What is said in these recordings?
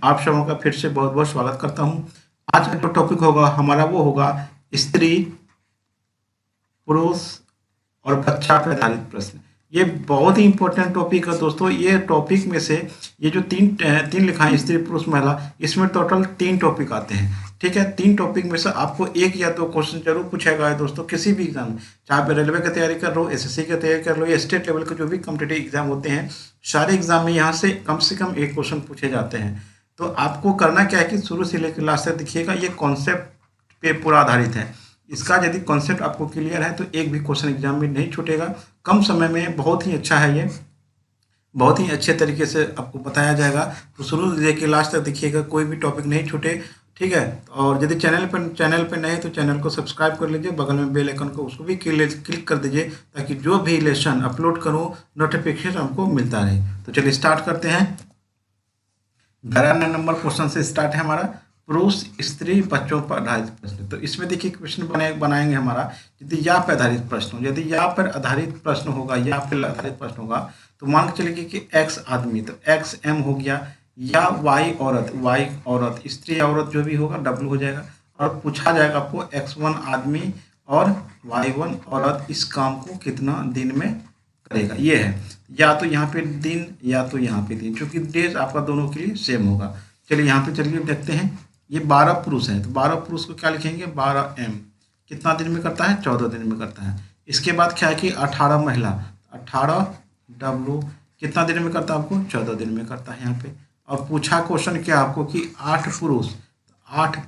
आप सबों का फिर से बहुत बहुत स्वागत करता हूं। आज का जो टॉपिक होगा हमारा वो होगा स्त्री, पुरुष और बच्चा पे आधारित प्रश्न। ये बहुत ही इंपॉर्टेंट टॉपिक है दोस्तों। ये टॉपिक में से ये जो तीन लिखा है स्त्री, पुरुष, महिला, इसमें टोटल 3 टॉपिक आते हैं। ठीक है, 3 टॉपिक में से आपको 1 या 2 क्वेश्चन जरूर पूछा गया है दोस्तों, किसी भी एग्जाम में। चाहे आप रेलवे की तैयारी कर लो, एसएससी की तैयारी कर लो, या स्टेट लेवल के जो भी कॉम्पिटिटिव एग्जाम होते हैं, सारे एग्जाम में यहाँ से कम 1 क्वेश्चन पूछे जाते हैं। तो आपको करना क्या है कि शुरू से लेकर लास्ट तक देखिएगा, ये कॉन्सेप्ट पे पूरा आधारित है। इसका यदि कॉन्सेप्ट आपको क्लियर है तो एक भी क्वेश्चन एग्जाम में नहीं छूटेगा। कम समय में बहुत ही अच्छा है, ये बहुत ही अच्छे तरीके से आपको बताया जाएगा। तो शुरू से लेकर लास्ट तक देखिएगा, कोई भी टॉपिक नहीं छूटे। ठीक है, और यदि चैनल पर नए तो चैनल को सब्सक्राइब कर लीजिए, बगल में बेल आइकन को उसको भी क्लिक कर दीजिए, ताकि जो भी लेसन अपलोड करूँ नोटिफिकेशन हमको मिलता रहे। तो चलिए स्टार्ट करते हैं। 12 नंबर क्वेश्चन से स्टार्ट है हमारा, पुरुष, स्त्री, बच्चों पर आधारित प्रश्न। तो इसमें देखिए क्वेश्चन बनाएंगे हमारा, यदि या पर आधारित प्रश्न हो। यदि या पर आधारित प्रश्न होगा, या पर आधारित प्रश्न होगा, तो मान के चलिए कि एक्स आदमी, तो एक्स एम हो गया, या वाई औरत, स्त्री औरत जो भी होगा डब्ल्यू हो जाएगा। और पूछा जाएगा आपको x1 आदमी और y1 औरत इस काम को कितना दिन में करेगा। ये है, या तो यहाँ पे दिन या तो यहाँ पे दिन, क्योंकि डेज आपका दोनों के लिए सेम होगा। चलिए यहाँ पे चलिए देखते हैं। ये 12 पुरुष है, तो 12 पुरुष को क्या लिखेंगे, 12m कितना दिन में करता है, 14 दिन में करता है। इसके बाद क्या है कि 18 महिला, 18w कितना दिन में करता है आपको, 14 दिन में करता है यहाँ पे। और पूछा क्वेश्चन क्या आपको कि 8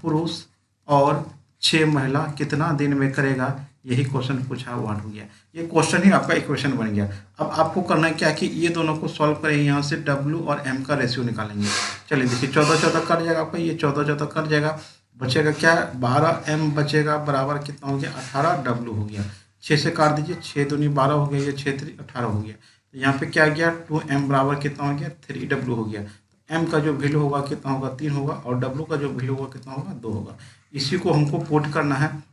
पुरुष और 6 महिला कितना दिन में करेगा, यही क्वेश्चन पूछा, वो 8 हो गया। ये क्वेश्चन ही आपका इक्वेशन बन गया। अब आपको करना क्या कि ये दोनों को सॉल्व करेंगे, यहाँ से W और M का रेशियो निकालेंगे। चलिए देखिए 14 कट जाएगा आपका, ये 14 कट जाएगा, बचेगा क्या, 12M बचेगा, बराबर कितना हो गया, 18W हो गया। 6 से काट दीजिए, 6 दूनी 12 हो गया, ये 6 3 18 हो गया। तो यहाँ पे क्या गया, 2M बराबर कितना हो गया, 3W हो गया। M का जो वैल्यू होगा कितना होगा, 3 होगा, और W का जो वैल्यू होगा कितना होगा, 2 होगा। इसी को हमको पुट करना है,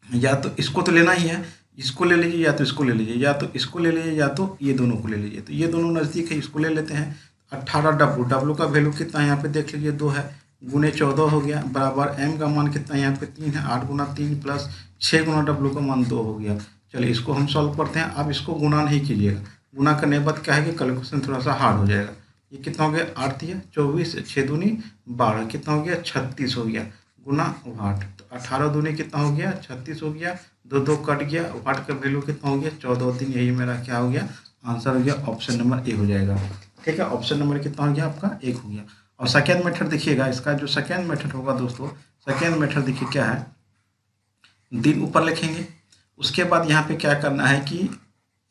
या तो इसको तो लेना ही है, इसको ले लीजिए, या तो इसको ले लीजिए, या तो इसको ले लीजिए, या तो ये दोनों को ले लीजिए। तो ये दोनों नज़दीक है, इसको ले लेते हैं। 18W का वैल्यू कितना है यहाँ पे देख लीजिए, 2 है, गुने 14 हो गया, बराबर M का मान कितना है यहाँ पे 3 है, 8 गुना 3 प्लस 6 गुना W का मान 2 हो गया। चलिए इसको हम सॉल्व करते हैं। अब इसको गुना नहीं कीजिएगा, गुना करने के बाद क्या है कि कैलकुलेशन थोड़ा सा हार्ड हो जाएगा। ये कितना हो गया, 8 दिया 24, 6 दूनी 12, कितना हो गया, 36 हो गया, गुना 8। तो 18 दूनी कितना हो गया, 36 हो गया, 2 कट गया, 8 का वैल्यू कितना हो गया, 14 दिन। यही मेरा क्या हो गया, आंसर हो गया, ऑप्शन नंबर ए हो जाएगा। ठीक है, ऑप्शन नंबर कितना हो गया आपका, 1 हो गया। और सेकेंड मेथड देखिएगा, इसका जो सेकेंड मेथड होगा दोस्तों, सेकेंड मेथड देखिए क्या है, दिन ऊपर लिखेंगे, उसके बाद यहाँ पे क्या करना है कि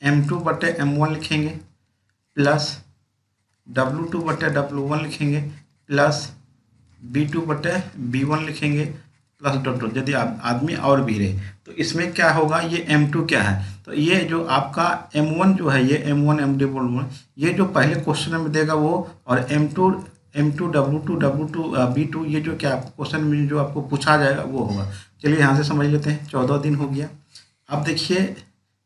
M2/M1 लिखेंगे, प्लस W2/W1 लिखेंगे, प्लस B2/B1 लिखेंगे, प्लस डॉट डॉट, यदि आदमी और भी रहे। तो इसमें क्या होगा, ये M2 क्या है, तो ये जो आपका M1 जो है, ये M1 M1 ये जो पहले क्वेश्चन में देगा वो, और M2 W2 B2 ये जो क्या क्वेश्चन में जो आपको पूछा जाएगा वो होगा। चलिए यहाँ से समझ लेते हैं, 14 दिन हो गया। अब देखिए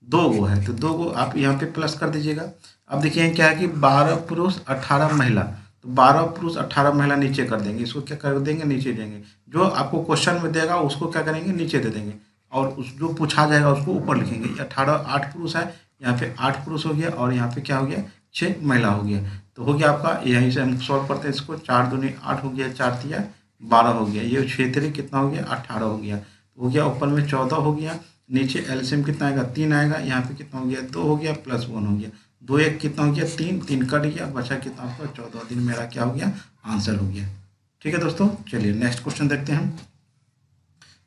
2 गो है, तो 2 गो आप यहाँ पे प्लस कर दीजिएगा। अब देखिए क्या है कि 12 पुरुष 18 महिला, तो 12 पुरुष 18 महिला नीचे कर देंगे, इसको क्या कर देंगे, नीचे देंगे। जो आपको क्वेश्चन में देगा उसको क्या करेंगे, नीचे दे देंगे, और उस जो पूछा जाएगा उसको ऊपर लिखेंगे। 8 पुरुष है, यहाँ पे 8 पुरुष हो गया, और यहाँ पे क्या हो गया, 6 महिला हो गया। तो हो गया आपका, यहीं से हम सॉल्व करते हैं इसको, 4 दूनी 8 हो गया, 4 तिया 12 हो गया, ये 6 3 कितना हो गया, 18 हो गया, हो गया। ऊपर में 14 हो गया, नीचे एलसीएम कितना आएगा, 3 आएगा, यहाँ पे कितना हो गया, 2 हो गया, प्लस 1 हो गया, 2 1 कितना हो गया, 3 कट गया, बचा कितना आपका, 14 दिन मेरा क्या हो गया, आंसर हो गया। ठीक है दोस्तों, चलिए नेक्स्ट क्वेश्चन देखते हैं। हम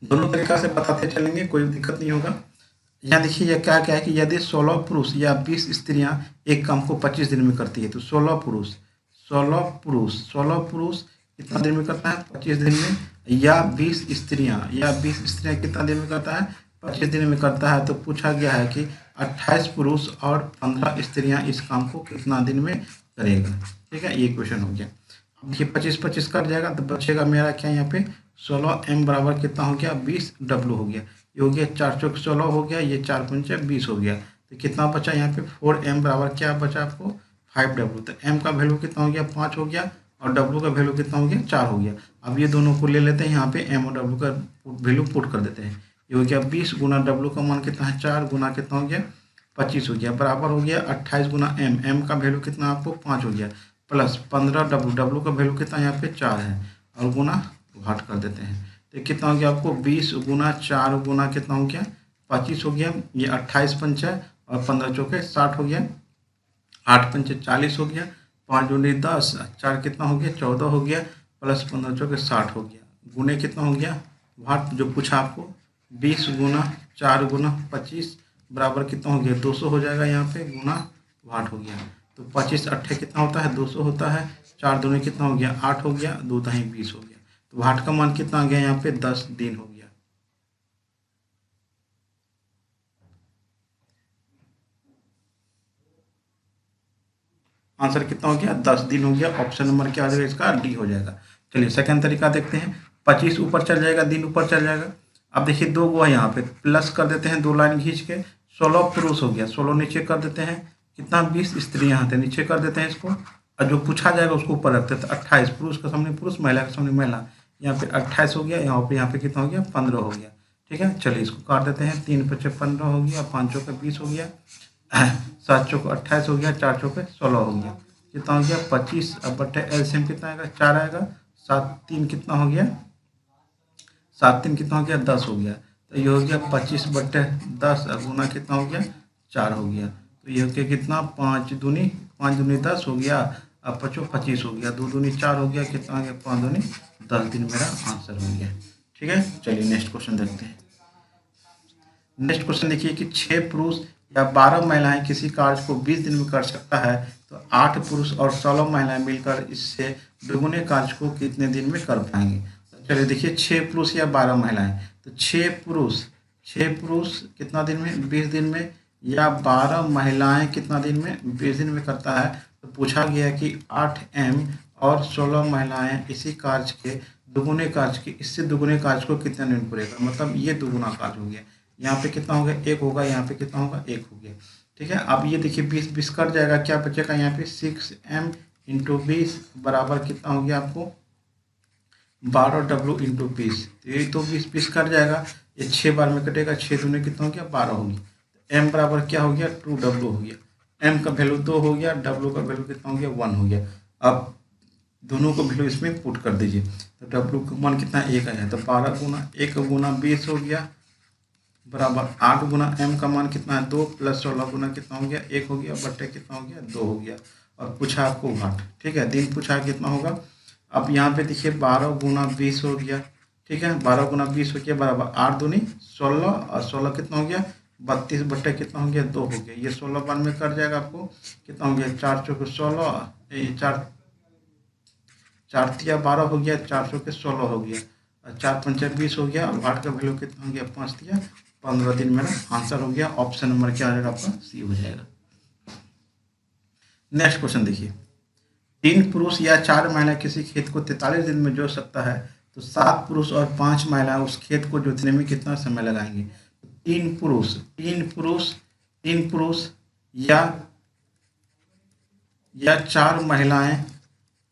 दोनों तरीका से बताते चलेंगे, कोई दिक्कत नहीं होगा। यहाँ देखिए यह क्या क्या है कि यदि 16 पुरुष या 20 स्त्रियां एक काम को 25 दिन में करती है, तो 16 पुरुष कितना दिन में करता है, 25 दिन में, या 20 स्त्रियां कितना दिन में करता है, 25 दिन में करता है। तो पूछा गया है कि 28 पुरुष और 15 स्त्रियां इस काम को कितना दिन में करेगा। ठीक है, ये क्वेश्चन हो गया। अब देखिए 25 कट जाएगा, तो बचेगा मेरा क्या, यहाँ पे 16M बराबर कितना हो गया, 20W हो गया, ये हो गया 4 चौक 16 हो गया, ये 4 पंचे 20 हो गया। तो कितना बचा यहाँ पे, 4M बराबर क्या बचा आपको, 5W। तो M का वैल्यू कितना हो गया, 5 हो गया, और W का वैल्यू कितना हो गया 4 हो गया। अब ये दोनों को ले लेते हैं, यहाँ पे M और W का वैल्यू पुट कर देते हैं। ये हो गया 20 गुना W का मान कितना है 4 गुना कितना हो गया 25 हो गया, बराबर हो गया 28 गुना M का वैल्यू कितना आपको 5 हो गया, प्लस 15 W का वैल्यू कितना यहाँ पे 4 है, और गुना घाट कर देते हैं। तो कितना हो गया आपको 20 गुना 4 गुना कितना हो गया 25 हो गया, ये 28 पंचा और 15 चौके 60 हो गया, 8 पंचे 40 हो गया, 5 दूनी 10, 4 कितना हो गया 14 हो गया, प्लस 15 चौके 60 हो गया, गुने कितना हो गया भाट जो पूछा आपको 20 गुना 4 गुना 25 बराबर कितना हो गया 200 हो जाएगा, यहाँ पे गुना भाट हो गया। तो 25 अट्ठे कितना होता है 200 होता है, 4 दूनी कितना हो गया 8 हो गया, 2 दही 20 हो गया। तो भाट का मान कितना आ गया यहाँ पे 10 दिन हो गया। आंसर कितना हो गया 10 दिन हो गया। ऑप्शन नंबर क्या आ जाएगा इसका डी हो जाएगा। चलिए सेकंड तरीका देखते हैं। 25 ऊपर चल जाएगा, दिन ऊपर चल जाएगा। अब देखिए 2 गो है यहाँ पे, प्लस कर देते हैं 2 लाइन खींच के, 16 पुरुष हो गया, 16 नीचे कर देते हैं कितना 20 स्त्री यहाँ थे नीचे कर देते हैं इसको, और जो पूछा जाएगा उसको ऊपर रखते हैं। तो 28 पुरुष का सामने पुरुष, महिला का सामने महिला, यहाँ पे 28 हो गया, यहाँ पे कितना हो गया 15 हो गया। ठीक है, चलिए इसको काट देते हैं। 3 पचे 15 हो गया, 5 चौके 20 हो गया, 7 चौके 28 हो गया, 4 चौके 16 हो गया, कितना हो गया 25। अब बट्टे एलसीएम कितना आएगा 4 आएगा, 7 3 कितना हो गया 7 3 कितना हो गया 10 हो गया। तो ये हो गया 25 बट्टे 10 गुना कितना हो गया 4 हो गया। तो ये हो गया कितना 5 दूनी 10 हो गया, अब 5 25 हो गया, 2 दूनी 4 हो गया, कितना हो गया 5 दूनी 10 दिन मेरा आंसर हो गया। ठीक है, चलिए नेक्स्ट क्वेश्चन देखते हैं। नेक्स्ट क्वेश्चन देखिए कि 6 पुरुष या 12 महिलाएं किसी कार्य को 20 दिन में कर सकता है, तो 8 पुरुष और 16 महिलाएं मिलकर इससे दुगुने कार्य को कितने दिन में कर पाएंगे। तो चलिए देखिए 6 पुरुष या 12 महिलाएं, तो 6 पुरुष कितना दिन में 20 दिन में, या 12 महिलाएं कितना दिन में 20 दिन में करता है। तो पूछा गया कि 8M और 16 महिलाएं इसी कार्य के दुगुने कार्य के इससे दुगुने कार्य को कितने दिन में करेगा, मतलब ये दुगुना कार्य हो गया। यहाँ पे कितना हो गया 1 होगा, यहाँ पे कितना होगा 1 हो गया। ठीक है, अब ये देखिए 20 कट जाएगा, क्या बचेगा यहाँ पे 6M इंटू 20 बराबर कितना हो गया आपको 12W इंटू 20। तो ये तो 20 कट जाएगा, ये 6 बार में कटेगा, 6 दूने कितना हो गया 12 हो गया। M बराबर क्या हो गया 2W हो गया। M का वैल्यू 2 हो गया, W का वैल्यू कितना हो गया 1 हो गया। अब दोनों को वैल्यू इसमें पुट कर दीजिए, तो W का मान कितना 1 आया, तो 12 गुना 1 गुना 20 हो गया बराबर 8 गुना M का मान कितना है 2 प्लस 16 गुना कितना हो गया 1 हो गया, बट्टे कितना हो गया 2 हो गया। और पूछा आपको घाट, ठीक है, दिन पूछा कितना होगा। अब यहाँ पे देखिए 12 गुना 20 हो गया, ठीक है, 12 गुना 20 हो गया बराबर 8 दूनी 16, और 16 कितना हो गया 32 बट्टे कितना हो गया 2 हो गया। ये 16 बार में कर जाएगा, आपको कितना हो गया 4 चौके 16, 4 तिया 12 हो गया, 4 चौके 16 हो गया, 4 पंचे 20 हो गया। घाट का वैल्यू कितना हो गया 5 तिया 15 दिन मेरा आंसर हो गया। ऑप्शन नंबर क्या आ जाएगा आपका सी हो जाएगा। नेक्स्ट क्वेश्चन देखिए, 3 पुरुष या 4 महिला किसी खेत को 43 दिन में जोत सकता है, तो 7 पुरुष और 5 महिला उस खेत को जोतने में कितना समय लगाएंगे। 3 पुरुष या 4 महिलाएं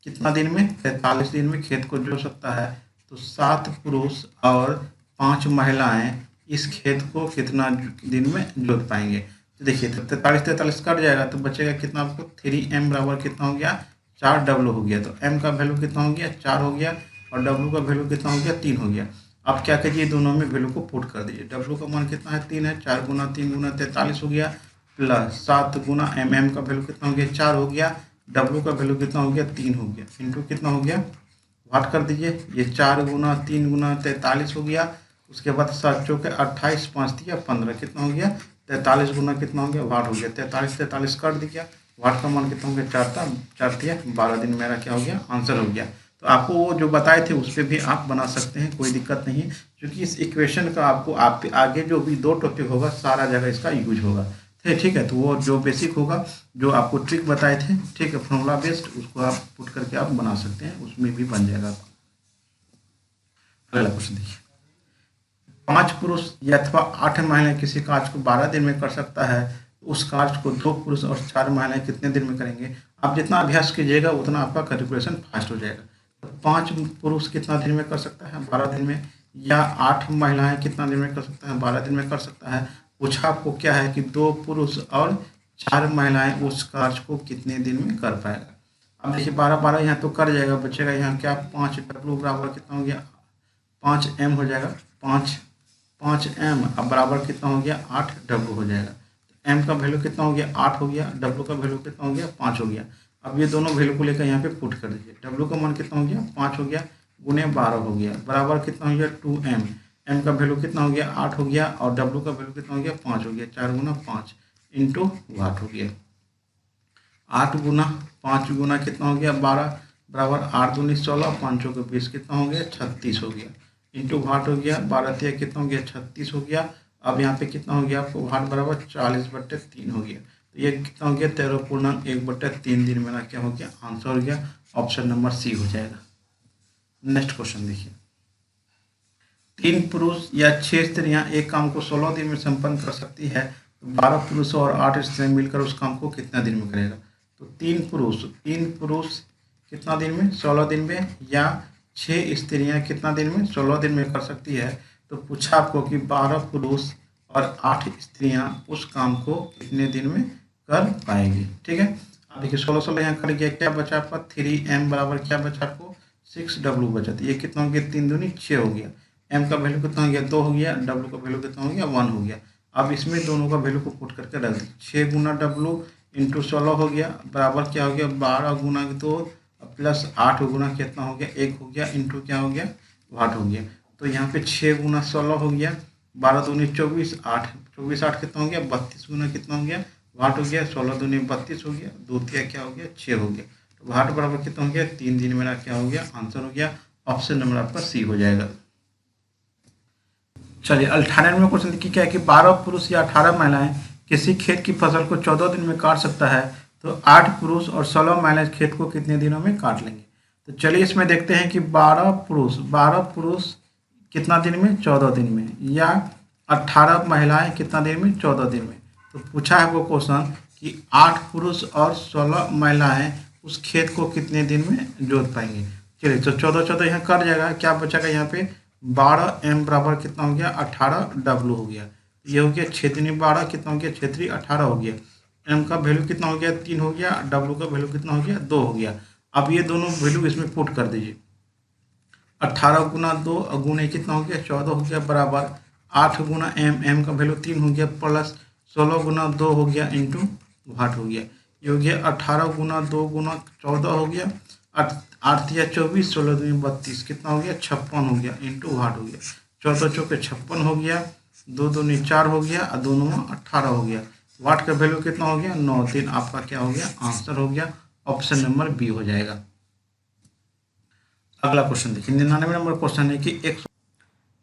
कितना दिन में 43 दिन में खेत को जोत सकता है, तो 7 पुरुष और 5 महिलाएं इस खेत को कितना दिन में जोत पाएंगे। तो देखिए 43 कट जाएगा, तो बचेगा कितना आपको 3M बराबर कितना हो गया 4W हो गया। तो M का वैल्यू कितना हो गया 4 हो गया, और W का वैल्यू कितना हो गया 3 हो गया। अब क्या कीजिए दोनों में वैल्यू को पुट कर दीजिए। W का मान कितना है 3 है, 4 गुना 3 गुना 43 हो गया, प्लस 7 गुना M का वैल्यू कितना हो गया 4 हो गया, W का वैल्यू कितना हो गया 3 हो गया, इंटू कितना हो गया भाट कर दीजिए। ये 4 गुना 3 गुना 43 हो गया, उसके बाद 7 चौके 28 5 दिया 15 कितना हो गया 43 गुना कितना हो गया भाट हो गया 43 काट दिया, भाट का मान कितना हो गया 4 दिया 12 दिन मेरा क्या हो गया आंसर हो गया। तो आपको वो जो बताए थे उस पर भी आप बना सकते हैं, कोई दिक्कत नहीं, क्योंकि इस इक्वेशन का आपको आप आगे जो भी 2 टॉपिक होगा सारा जगह इसका यूज होगा। ठीक है, तो वो जो बेसिक होगा जो आपको ट्रिक बताए थे, ठीक है, फॉर्मूला बेस्ड, उसको आप पुट करके आप बना सकते हैं, उसमें भी बन जाएगा। अगला क्वेश्चन देखिए, 5 पुरुष या अथवा 8 महिला किसी कार्य को 12 दिन में कर सकता है, उस कार्य को 2 पुरुष और 4 महिलाएं कितने दिन में करेंगे। आप जितना अभ्यास कीजिएगा उतना आपका कैलकुलेशन फास्ट हो जाएगा। तो 5 पुरुष कितना दिन में कर सकता है, 12 दिन में, या 8 महिलाएं कितना दिन में कर सकता है, 12 दिन में कर सकता है। पूछा आपको क्या है कि 2 पुरुष और 4 महिलाएं उस कार्य को कितने दिन में कर पाएगा। अब देखिए 12 यहाँ तो कर जाएगा, बचेगा यहाँ क्या, 5 डब्लू बराबर कितना हो गया, 5m हो जाएगा, 5m अब बराबर कितना हो गया, 8w हो जाएगा। तो m का वैल्यू कितना हो गया, 8 हो गया, w का वैल्यू कितना हो गया, 5 हो गया। अब ये दोनों वैल्यू को लेकर यहाँ पे पुट कर दीजिए। w का मान कितना हो गया, 5 हो गया, गुने 12 हो गया, बराबर कितना हो गया, 2m। m का वैल्यू कितना हो गया, 8 हो गया, और w का वैल्यू कितना हो गया, 5 हो गया। 4 गुना 5 इंटू वाट हो गया। 8 गुना 5 गुना कितना हो गया, 12, बराबर 8 दूनी 16, 5 चौके 20 कितना हो गया, 36 हो गया, इंटू वाट हो गया। 12 तिया कितना हो गया, 36 हो गया। अब यहाँ पे कितना हो गया आपको, वाट बराबर 40/3 हो गया। तो ये कितना हो गया, 13.1/3 दिन मेरा क्या हो गया, आंसर हो गया। ऑप्शन नंबर सी हो जाएगा। नेक्स्ट क्वेश्चन देखिए, 3 पुरुष या 6 स्त्रियां एक काम को 16 दिन में संपन्न कर सकती है, तो 12 पुरुष और 8 स्त्रियां मिलकर उस काम को कितना दिन में करेगा। तो 3 पुरुष कितना दिन में, 16 दिन में, या 6 स्त्रियां कितना दिन में, 16 दिन में कर सकती है। तो पूछा आपको कि 12 पुरुष और 8 स्त्रियां उस काम को कितने दिन में कर पाएंगी। ठीक है, अब देखिए 16 यहाँ कर गया, क्या बचा आपका, 3m बराबर क्या बचा आपको, 6w बचा। तो ये कितना हो गया, 3 दूनी 6 हो गया। m का वैल्यू कितना हो गया, 2 हो गया, w का वैल्यू कितना हो गया, 1 हो गया। अब इसमें दोनों का वैल्यू को पुट करके रख दी। 6 गुना w इंटू 16 हो गया, बराबर क्या हो गया, 12 गुना 2 प्लस 8 गुना कितना हो गया, 1 हो गया, इंटू क्या हो गया, वाट हो गया। तो यहाँ पे 6 गुना 16 हो गया, 12 दूनी 24, 24 8 कितना हो गया, 32 गुना कितना हो गया, वाट हो गया। 16 दूनी 32 हो गया, 2 तिया क्या हो गया, 6 हो गया। तो वाट बराबर कितना हो गया, 3 दिन मेरा क्या हो गया, आंसर हो गया। ऑप्शन नंबर आपका सी हो जाएगा। चलिए 98वां क्वेश्चन देखिए क्या है कि 12 पुरुष या 18 महिलाएं किसी खेत की फसल को 14 दिन में काट सकता है, तो 8 पुरुष और 16 महिलाएं खेत को कितने दिनों में काट लेंगे। तो चलिए इसमें देखते हैं कि 12 पुरुष कितना दिन में, 14 दिन में, या 18 महिलाएं कितना दिन में, 14 दिन में। तो पूछा है वो क्वेश्चन कि 8 पुरुष और 16 महिलाएं उस खेत को कितने दिन में जोत पाएंगे। चलिए तो 14 यहाँ कट जाएगा, क्या बचेगा यहाँ पे, 12m बराबर कितना हो गया, 18w हो गया। ये हो गया 6 दूनी 12 कितना हो गया, 6 3 18 हो गया। m का वैल्यू कितना हो गया, 3 हो गया, w का वैल्यू कितना हो गया, 2 हो गया। अब ये दोनों वैल्यू इसमें पुट कर दीजिए। 18 गुना 2 गुने कितना हो गया, 14 हो गया, बराबर 8 गुना m का वैल्यू 3 हो गया, प्लस 16 गुना 2 हो गया, इंटू वाट हो गया। ये हो गया 18 गुना 2 गुना 14 हो गया, 8 या 24, 16 दूनी 32 कितना हो गया, 56 हो गया, इंटू वाट हो गया। 14 चौके 56 हो गया, 2 दूनी 4 हो गया, और 2 9 18 हो गया। वाट का वैल्यू कितना हो गया, 9। 3 आपका क्या हो गया, आंसर हो गया। ऑप्शन नंबर बी हो जाएगा। अगला क्वेश्चन देखिए 99 नंबर क्वेश्चन है कि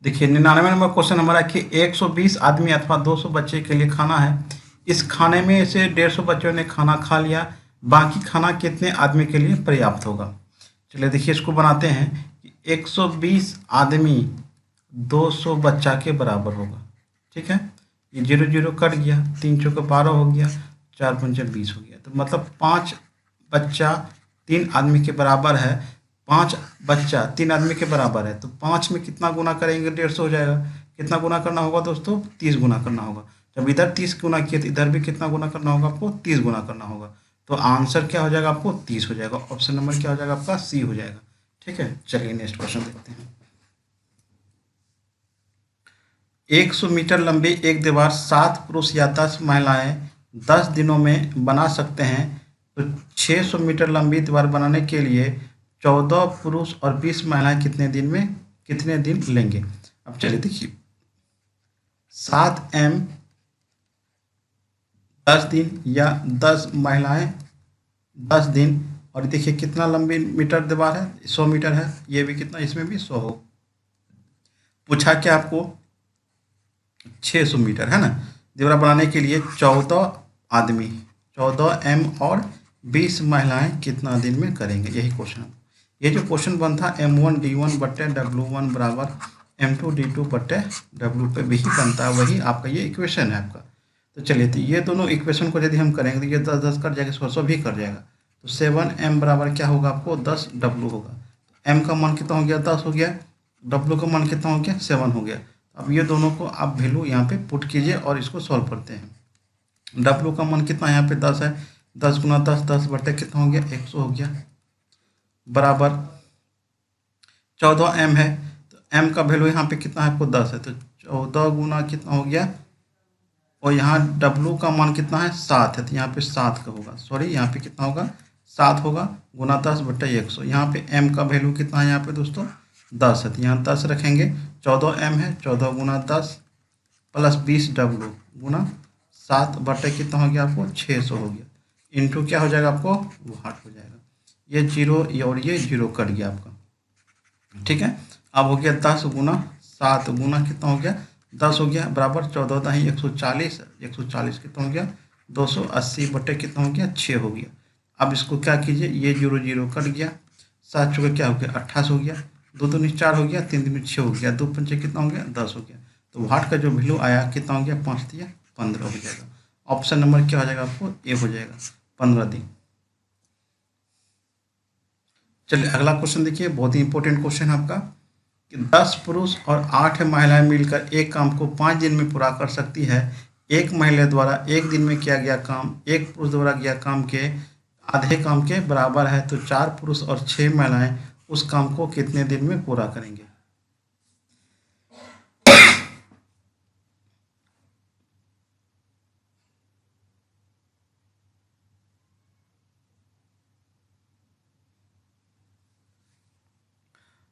99 नंबर क्वेश्चन हमारा कि 120 आदमी अथवा 200 बच्चे के लिए खाना है। इस खाने में से 150 बच्चों ने खाना खा लिया, बाकी खाना कितने आदमी के लिए पर्याप्त होगा। चलिए देखिए इसको बनाते हैं कि 120 आदमी 200 बच्चा के बराबर होगा। ठीक है, ये 0 0 कट गया, 3 चौके 12 हो गया, 4 पंचे 20 हो गया। तो मतलब 5 बच्चा 3 आदमी के बराबर है, 5 बच्चा 3 आदमी के बराबर है। तो 5 में कितना गुना करेंगे, 150 हो जाएगा। कितना गुना करना होगा दोस्तों, 30 गुना करना होगा। जब इधर 30 गुना किए तो इधर भी कितना गुना करना होगा आपको, 30 गुना करना होगा। तो आंसर क्या हो जाएगा आपको, 30 हो जाएगा। ऑप्शन नंबर क्या हो जाएगा आपका, सी हो जाएगा। ठीक है, चलिए नेक्स्ट क्वेश्चन देखते हैं। 100 मीटर लंबी एक दीवार 7 पुरुष या 10 महिलाएं 10 दिनों में बना सकते हैं, तो 600 मीटर लंबी दीवार बनाने के लिए 14 पुरुष और 20 महिलाएं कितने दिन लेंगे। अब चलिए देखिए 7m 10 दिन या 10 महिलाएं 10 दिन, और देखिए कितना लंबी मीटर दीवार है, 100 मीटर है। ये भी कितना, इसमें भी 100 हो। पूछा क्या आपको, 600 मीटर है ना, दीवार बनाने के लिए 14 आदमी 14m और 20 महिलाएं कितना दिन में करेंगे, यही क्वेश्चन। ये जो क्वेश्चन बन था m1 d1 बट्टे w1 बराबर m2 d2 बट्टे w पे भी बनता है, वही आपका ये इक्वेशन है आपका। तो चलिए, तो ये दोनों इक्वेशन को यदि हम करेंगे तो ये 10 10 कट जाएगा, 100 भी कट जाएगा। तो 7m बराबर क्या होगा आपको 10w होगा। m का मान कितना हो गया 10 हो गया, w का मान कितना हो गया 7 हो गया। अब ये दोनों को आप वैल्यू यहाँ पे पुट कीजिए और इसको सॉल्व करते हैं। w का मान कितना यहाँ पे 10 है, 10 गुना 10, 10 बटे कितना हो गया 100 हो गया, बराबर 14m है। तो m का वैल्यू यहाँ पे कितना है आपको 10 है, तो 14 गुना कितना हो गया, और यहाँ W का मान कितना है 7 है, तो यहाँ पे 7 का होगा, सॉरी यहाँ पे कितना होगा 7 होगा, गुना 10 बट्टा 100। यहाँ पे m का वैल्यू कितना है यहाँ पे दोस्तों 10 है, तो यहाँ 10 रखेंगे, 14m है, 14 गुना 10 प्लस 20W गुना 7 बट्टे कितना हो गया आपको 600 हो गया, इंटू क्या हो जाएगा आपको वाट हो जाएगा। ये जीरो और ये जीरो कट गया आपका, ठीक है। अब हो गया 10 गुना 7 गुना कितना हो गया 10 हो गया, बराबर 14 दाही 140, 140 कितना हो गया 280 बटे कितना हो गया 6 हो गया। अब इसको क्या कीजिए, ये जीरो जीरो कट गया, 7 चौके क्या हो गया 28 हो गया, 2 दूनी 4 हो गया, 3 दूनी 6 हो गया, 2 पंचे कितना हो गया 10 हो गया। तो वाट का जो वैल्यू आया कितना हो गया 5 दिया 15 हो जाएगा। ऑप्शन नंबर क्या हो जाएगा आपको ए हो जाएगा 15 दिन। चलिए अगला क्वेश्चन देखिए, बहुत ही इंपॉर्टेंट क्वेश्चन है आपका कि 10 पुरुष और 8 महिलाएं मिलकर एक काम को 5 दिन में पूरा कर सकती है। एक महिला द्वारा एक दिन में किया गया काम एक पुरुष द्वारा किया काम के आधे काम के बराबर है, तो 4 पुरुष और 6 महिलाएं उस काम को कितने दिन में पूरा करेंगे।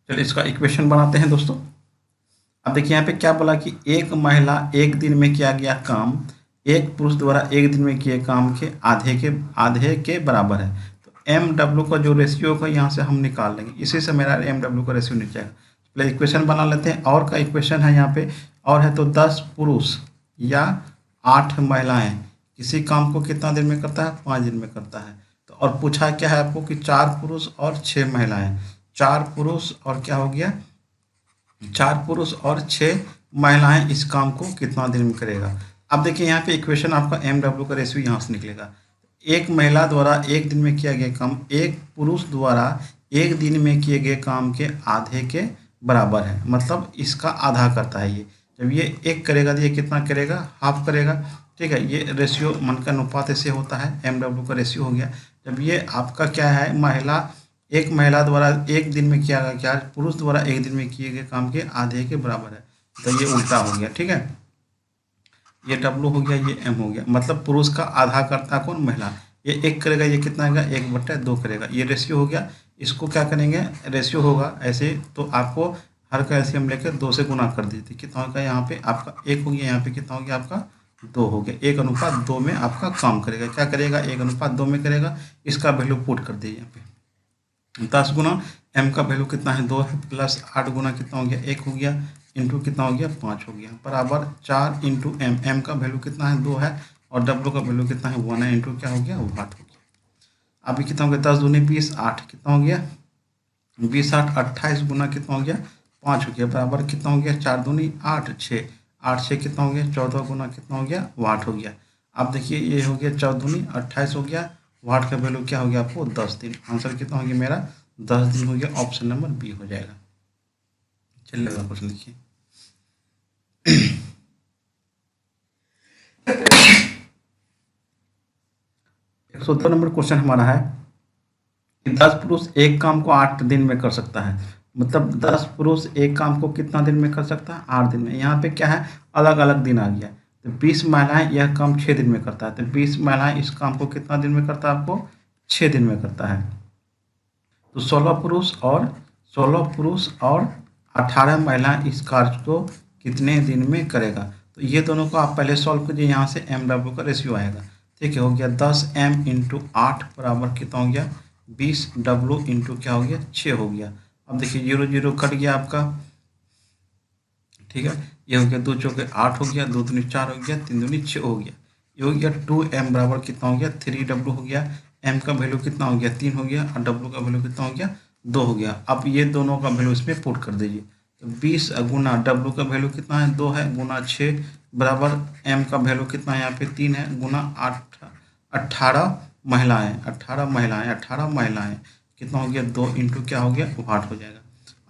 चलिए इसका इक्वेशन बनाते हैं दोस्तों। अब देखिए यहाँ पे क्या बोला कि एक महिला एक दिन में किया गया काम एक पुरुष द्वारा एक दिन में किए काम के आधे के बराबर है। तो एम डब्ल्यू का जो रेशियो का यहाँ से हम निकाल लेंगे, इसी से मेरा एम डब्ल्यू का रेशियो निकल जाएगा। पहले इक्वेशन बना लेते हैं। और का इक्वेशन है यहाँ पे, और है तो 10 पुरुष या 8 महिलाएं किसी काम को कितना दिन में करता है 5 दिन में करता है। तो और पूछा क्या है आपको कि 4 पुरुष और 6 महिलाएं, 4 पुरुष और क्या हो गया 4 पुरुष और 6 महिलाएं इस काम को कितना दिन में करेगा। अब देखिए यहाँ पे इक्वेशन आपका एम डब्ल्यू का रेशियो यहाँ से निकलेगा। एक महिला द्वारा एक दिन में किया गया काम एक पुरुष द्वारा एक दिन में किए गए काम के आधे के बराबर है, मतलब इसका आधा करता है ये। जब ये एक करेगा तो ये कितना करेगा हाफ करेगा, ठीक है। ये रेशियो मन का अनुपात ऐसे होता है, एम डब्ल्यू का रेशियो हो गया। जब ये आपका क्या है एक महिला द्वारा एक दिन में किया गया क्या पुरुष द्वारा एक दिन में किए गए काम के आधे के बराबर है, तो ये उल्टा हो गया, ठीक है। ये डब्लू हो गया ये एम हो गया, मतलब पुरुष का आधा करता कौन महिला। ये एक करेगा ये कितना आएगा 1/2 करेगा, ये रेशियो हो गया। इसको क्या करेंगे रेशियो होगा ऐसे, तो आपको हर का एलसीएम लेकर 2 से गुना कर दीजिए, कितना होगा यहाँ पे आपका 1 हो गया, यहाँ पे कितना हो गया आपका 2 हो गया। 1:2 में आपका काम करेगा, क्या करेगा 1:2 में करेगा। इसका वैल्यू पुट कर दीजिए यहाँ पे 10 गुना एम का वैल्यू कितना है 2 है, प्लस 8 गुना कितना हो गया 1 हो गया, इंटू कितना हो गया 5 हो गया, बराबर 4 इंटू एम, एम का वैल्यू कितना है 2 है, और डब्ल्यू का वैल्यू कितना है 1 है, इंटू क्या हो गया वाट हो गया। अभी कितना हो गया 10 दूनी 20 8 कितना हो गया 20 8 28 गुना कितना हो गया 5 हो गया, बराबर कितना हो गया 4 दूनी 8 6 8 6 कितना हो गया 14 गुना कितना हो गया वाट हो गया। अब देखिए ये हो गया 14 दूनी 28 हो गया, वाट का वैल्यू क्या हो गया आपको 10 दिन। आंसर कितना हो गया मेरा 10 दिन हो गया, ऑप्शन नंबर बी हो जाएगा। चलिए अगला क्वेश्चन देखिए। 102 नंबर क्वेश्चन हमारा है कि 10 पुरुष एक काम को 8 दिन में कर सकता है, मतलब 10 पुरुष एक काम को कितना दिन में कर सकता है 8 दिन में। यहाँ पे क्या है अलग अलग दिन आ गया, तो 20 महिलाएं यह काम 6 दिन में करता है, तो 20 महिलाएं इस काम को कितना दिन में करता है आपको 6 दिन में करता है। तो 16 पुरुष और 18 महिलाएं इस कार्य को कितने दिन में करेगा। तो ये दोनों को आप पहले सॉल्व कीजिए, यहाँ से एम डब्ल्यू का रेशियो आएगा, ठीक है। हो गया 10 एम इंटू 8 बराबर कितना हो गया 20 डब्ल्यू इंटू क्या हो गया 6 हो गया। अब देखिए 0 0 कट गया आपका, ठीक है। ये हो गया 2 चौके 8 हो गया, 2 दूनी 4 हो गया, 3 दूनी 6 हो गया। ये हो गया 2m बराबर कितना हो गया 3w हो गया, m का वैल्यू कितना हो गया 3 हो गया, और w का वैल्यू कितना हो गया 2 हो गया। अब ये दोनों का वैल्यू इसमें पुट कर दीजिए, तो 20 गुना w का वैल्यू कितना है 2 है, गुना 6 बराबर m का वैल्यू कितना है यहाँ पे 3 है गुना 18 महिलाएं 18 महिलाएं कितना हो गया 2 इंटू क्या हो गया वाट हो जाएगा।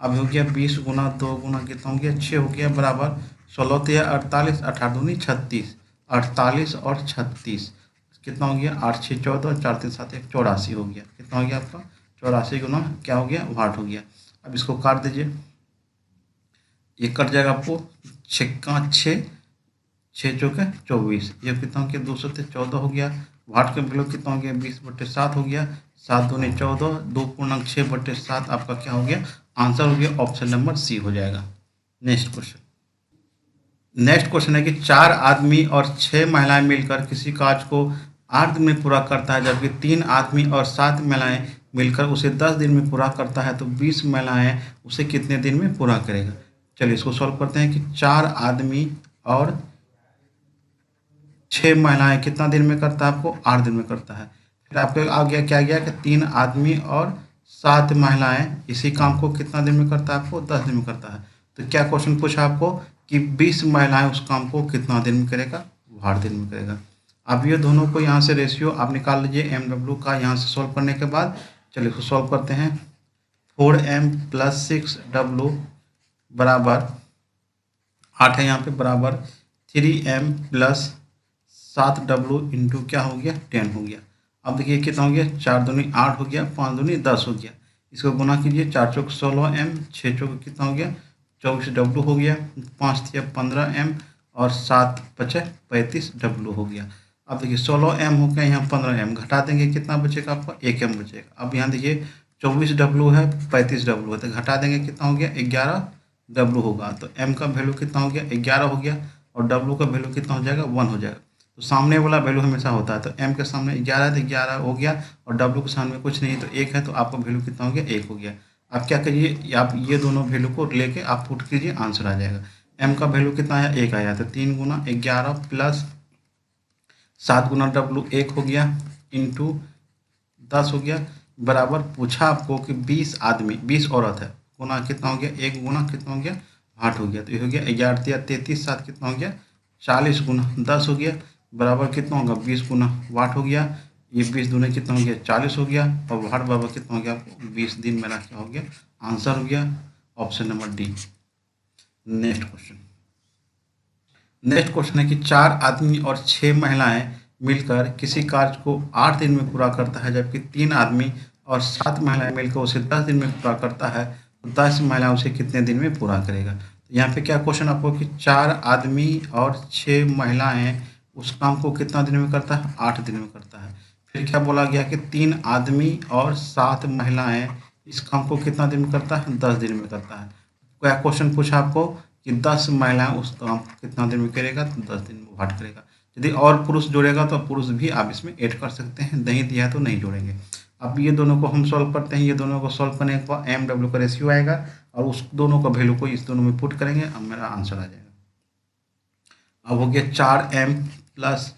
अब हो गया 20 गुना 2 गुना कितना हो गया 6 हो गया बराबर 16 या 48 18 दूनी 36 48 और 36 कितना हो गया 8 6 14 4 3 7 1 84 हो गया। कितना हो गया आपका 84 गुना क्या हो गया वाट हो गया। अब इसको काट दीजिए, ये कट जाएगा आपको 6 6 चौके 24 ये कितना हो गया 214 हो गया। वाट का वैल्यू कितना हो गया 20/7 हो गया 7 दूनी 14 2.6/7 आपका क्या हो गया आंसर हो गया ऑप्शन नंबर सी हो जाएगा। नेक्स्ट क्वेश्चन है कि 4 आदमी और 6 महिलाएं मिलकर किसी कार्य को 8 दिन में पूरा करता है जबकि 3 आदमी और 7 महिलाएं मिलकर उसे 10 दिन में पूरा करता है तो 20 महिलाएं उसे कितने दिन में पूरा करेगा। चलिए इसको सॉल्व करते हैं कि 4 आदमी और 6 महिलाएं कितना दिन में करता है आपको 8 दिन में करता है। फिर आपको आ गया क्या गया कि 3 आदमी और 7 महिलाएं इसी काम को कितना दिन में करता है आपको 10 दिन में करता है। तो क्या क्वेश्चन पूछा आपको कि 20 महिलाएं उस काम को कितना दिन में करेगा 8 दिन में करेगा। अब ये दोनों को यहाँ से रेशियो आप निकाल लीजिए MW का यहाँ से सॉल्व करने के बाद। चलिए इसको सॉल्व करते हैं 4m + 6w बराबर 8 है यहाँ पे बराबर 3m + 7w इंटू क्या हो गया 10 हो गया। अब देखिए कितना हो गया 4 दूनी 8 हो गया 5 दूनी 10 हो गया। इसको गुना कीजिए 4 चौक 16m 6 चौक कितना हो गया 24w हो गया 5 तिया 15m और 7 पचे 35w हो गया। अब देखिए 16m हो गया यहाँ 15m घटा देंगे कितना बचेगा आपका 1m बचेगा। अब यहाँ देखिए 24w है 35w है तो घटा देंगे कितना हो गया 11w होगा। तो m का वैल्यू कितना हो गया 11 हो गया और w का वैल्यू कितना हो जाएगा 1 हो जाएगा। तो सामने वाला वैल्यू हमेशा होता है तो m के सामने 11 है तो 11 हो गया और w के सामने कुछ नहीं तो 1 है तो आपका वैल्यू कितना हो गया 1 हो गया। आप क्या करिए आप ये दोनों वैल्यू को लेके आप पुट कीजिए आंसर आ जाएगा। m का वैल्यू कितना आया 1 आया तो 3 गुना 11 प्लस 7 गुना w 1 हो गया इंटू 10 हो गया बराबर पूछा आपको कि 20 आदमी 20 औरत है गुना कितना हो गया 1 गुना कितना हो गया 8 हो गया। तो ये हो गया 11 या 33 7 कितना हो गया 40 गुना 10 हो गया बराबर कितना होगा 20 गुना वाट हो गया। ये 20 दूने कितना हो गया 40 हो गया और वाट बराबर कितना हो गया आपको 20 दिन मेरा क्या हो गया आंसर हो गया option number D. Next question है कि 4 आदमी और 6 महिलाएं मिलकर किसी कार्य को 8 दिन में पूरा करता है जबकि 3 आदमी और 7 महिलाएं मिलकर उसे 10 दिन में पूरा करता है तो 10 महिलाएं उसे कितने दिन में पूरा करेगा। तो यहाँ पे क्या क्वेश्चन आपको कि 4 आदमी और 6 महिलाएं उस काम को कितना दिन में करता है 8 दिन में करता है। फिर क्या बोला गया कि 3 आदमी और 7 महिलाएं इस काम को कितना दिन में करता है 10 दिन में करता है। क्या क्वेश्चन पूछा आपको कि 10 महिलाएं उस काम को कितना दिन में करेगा तो 10 दिन में वाट करेगा। यदि और पुरुष जोड़ेगा तो पुरुष भी आप इसमें ऐड कर सकते हैं, नहीं दिया है तो नहीं जोड़ेंगे। अब ये दोनों को हम सॉल्व करते हैं, ये दोनों को सॉल्व करने के बाद MW का रेशियो आएगा और उस दोनों का वैल्यू को इस दोनों में पुट करेंगे अब मेरा आंसर आ जाएगा। अब हो गया 4m +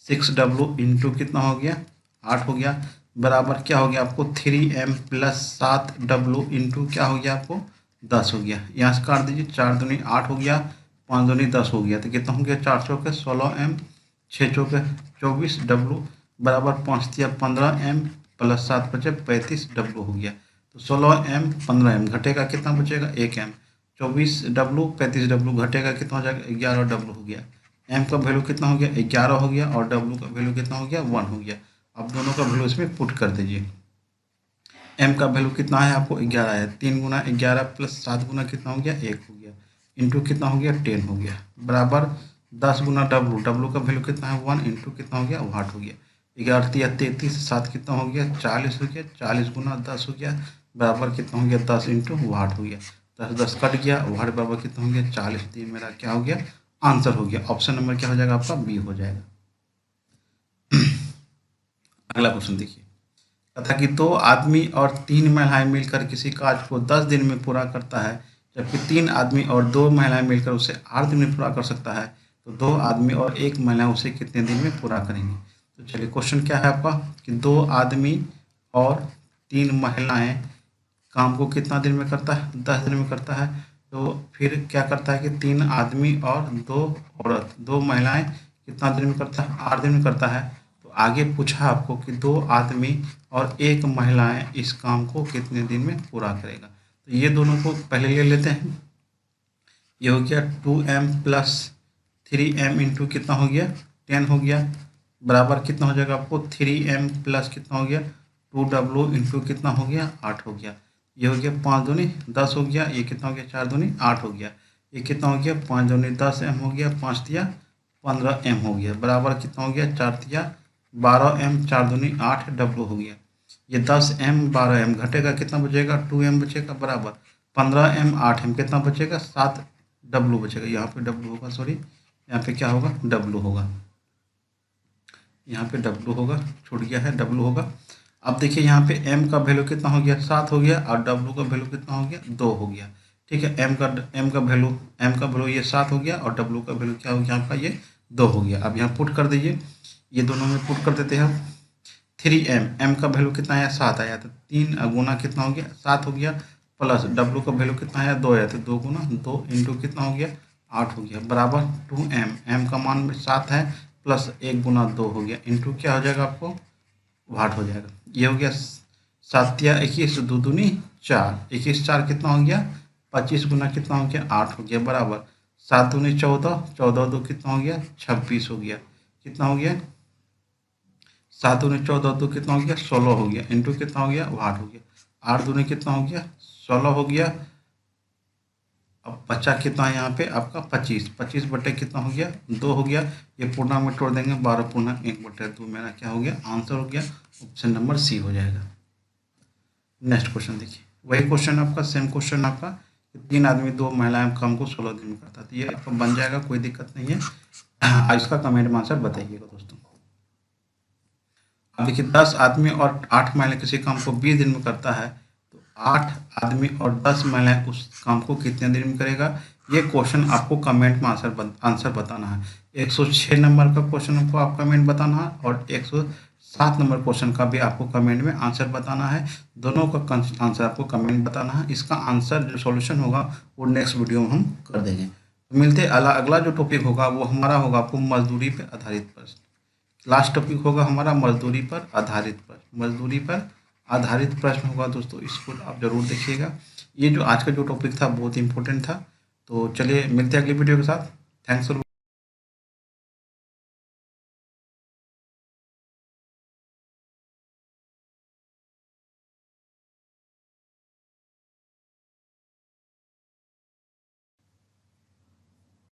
6w इंटू कितना हो गया 8 हो गया बराबर क्या हो गया आपको 3m + 7w इंटू क्या हो गया आपको 10 हो गया। यहाँ से काट दीजिए 4 दूनी 8 हो गया 5 दूनी 10 हो गया तो कितना हो गया 4 चौके 16m 6 चौके 24w बराबर 5 तिया 15m + 7 बचे 35w हो गया। तो 16m 15m घटेगा कितना बचेगा 1m 24w 35w घटेगा कितना हो जाएगा 11w हो गया। m का वैल्यू कितना हो गया 11 हो गया और w का वैल्यू कितना हो गया 1 हो गया। अब दोनों का वैल्यू इसमें पुट कर दीजिए। m का वैल्यू कितना है आपको 11 है 3 गुना 11 प्लस 7 गुना कितना हो गया 1 हो गया इंटू कितना हो गया 10 हो गया बराबर 10 गुना w का वैल्यू कितना है 1 इंटू कितना हो गया 8 हो गया 11 तिया 33 7 कितना हो गया 40 हो गया 40 गुना 10 हो गया बराबर कितना हो गया 10 इंटू 8 हो गया 10 10 कट गया 8 बराबर कितना हो गया 40 दिन मेरा क्या हो गया आंसर हो गया। ऑप्शन नंबर क्या हो जाएगा आपका बी हो जाएगा। अगला क्वेश्चन देखिए तथा कि 2 आदमी और 3 महिलाएं मिलकर किसी कार्य को 10 दिन में पूरा करता है जबकि 3 आदमी और 2 महिलाएं मिलकर उसे 8 दिन में पूरा कर सकता है तो 2 आदमी और 1 महिला उसे कितने दिन में पूरा करेंगे। तो चलिए क्वेश्चन क्या है आपका कि 2 आदमी और 3 महिलाएं काम को कितना दिन में करता है 10 दिन में करता है। तो फिर क्या करता है कि 3 आदमी और 2 औरत, 2 महिलाएं कितना दिन में करता है? 8 दिन में करता है। तो आगे पूछा आपको कि 2 आदमी और 1 महिलाएं इस काम को कितने दिन में पूरा करेगा। तो ये दोनों को पहले ले लेते हैं। ये हो गया 2m प्लस 3m इंटू कितना हो गया? 10 हो गया, बराबर कितना हो जाएगा आपको? 3m प्लस कितना हो गया? 2w इंटू कितना हो गया? 8 हो गया। ये हो गया 5 दूनी 10 हो गया, ये कितना हो गया? 4 दूनी 8 हो गया। ये कितना हो गया? 5 दूनी 10m हो गया, 5 तिया 15m हो गया, बराबर कितना हो गया? 4 तिया 12m, 4 दूनी 8 w हो गया। ये 10m 12m घटेगा, कितना बचेगा? 2m बचेगा, बराबर 15m 8m कितना बचेगा? 7 w बचेगा। यहाँ पे w होगा, सॉरी यहाँ पे क्या होगा? w होगा, यहाँ पे w होगा, छूट गया है, w होगा। अब देखिए यहाँ पे m का वैल्यू कितना हो गया? 7 हो गया, और w का वैल्यू कितना हो गया? 2 हो गया। ठीक है, m का वैल्यू ये 7 हो गया, और w का वैल्यू क्या हो गया आपका? ये 2 हो गया। अब यहाँ पुट कर दीजिए, ये दोनों में पुट कर देते हैं। 3m, m का वैल्यू कितना आया? 7 आया, तो 3 गुना कितना हो गया? 7 हो गया, प्लस w का वैल्यू कितना आया? 2 आया, तो 2 गुना 2 इंटू कितना हो गया? 8 हो गया, बराबर 2m, m का मान 7 है, प्लस 1 गुना 2 हो गया, इंटू क्या हो जाएगा आपको? 8 हो जाएगा। ये हो गया 7 या 21, 2 दूनी 4, 21 4 कितना हो गया? 25 गुना कितना हो गया? 8 हो गया, बराबर 7 दूनी 14, 14 2 कितना हो गया? 26 हो गया। कितना हो गया? 7 दूनी 14 2 कितना हो गया? 16 हो गया, इंटू कितना हो गया? 8 हो गया। 8 दूनी कितना हो गया? 16 हो गया। अब बचा कितना है यहाँ पे आपका? 25, 25 बटे कितना हो गया? 2 हो गया। ये पूर्णा में तोड़ देंगे, 12 पूर्णा 1 बटे 2 मेरा क्या हो गया? आंसर हो गया, ऑप्शन नंबर सी हो जाएगा। नेक्स्ट क्वेश्चन देखिए, वही क्वेश्चन आपका, सेम क्वेश्चन आपका, 3 आदमी 2 महिलाएं काम को 16 दिन में करता है। तो ये आपका बन जाएगा, कोई दिक्कत नहीं है। इसका कमेंट में आंसर बताइएगा दोस्तों। अब देखिए 10 आदमी और 8 महिलाएं किसी काम को 20 दिन में करता है, तो 8 आदमी और 10 महिलाएं उस काम को कितने दिन में करेगा? ये क्वेश्चन आपको कमेंट में आंसर बताना है। 106 नंबर का क्वेश्चन को आप कमेंट बताना है, और 107 नंबर क्वेश्चन का भी आपको कमेंट में आंसर बताना है। दोनों का आंसर आपको कमेंट बताना है। इसका आंसर जो सॉल्यूशन होगा वो नेक्स्ट वीडियो में हम कर देंगे। तो मिलते अगला जो टॉपिक होगा वो हमारा होगा आपको मजदूरी पर आधारित प्रश्न। लास्ट टॉपिक होगा हमारा मजदूरी पर आधारित प्रश्न। मजदूरी पर आधारित प्रश्न होगा दोस्तों, इसको आप जरूर देखिएगा। ये जो आज का जो टॉपिक था बहुत इंपॉर्टेंट था। तो चलिए मिलते हैं अगली वीडियो के साथ। Thanks for